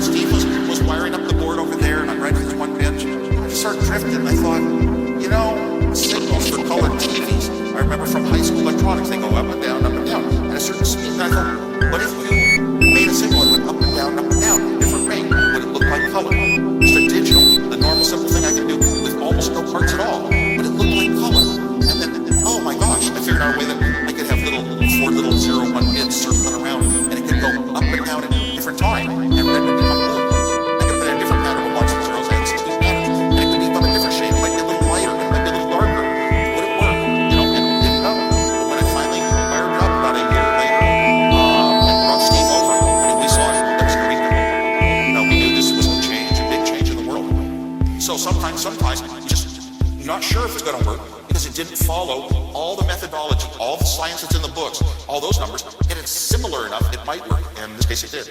Steve was wiring up the board over there, and I'm right at this one bench. I just started drifting, and I thought, you know, signals for colored TVs. I remember from high school electronics, they go up and down, at a certain speed. And I thought, what if you made a signal that went up and down, different rate? Would it look like color? Just a digital, the normal simple thing I can do with almost no parts at all. But it looked like color. And then, oh my gosh, I figured out a way that I could have four little 0-1 bits circling around, and it could go up and down at different time, and red would become blue. I could put in a different pattern of watching zeros and 16 patterns, and it could become a different shade. It might be a little lighter, it might be a little darker. Would it work? You know, and it didn't know. But when I finally wired it up about a year later, and brought Steve over, I mean, we saw it. That was great. You know, we knew this was a big change in the world. So sometimes you just not sure if it's going to work because it didn't follow all the methodology, all the science that's in the books, all those numbers, and it's similar enough it might work, and in this case it did.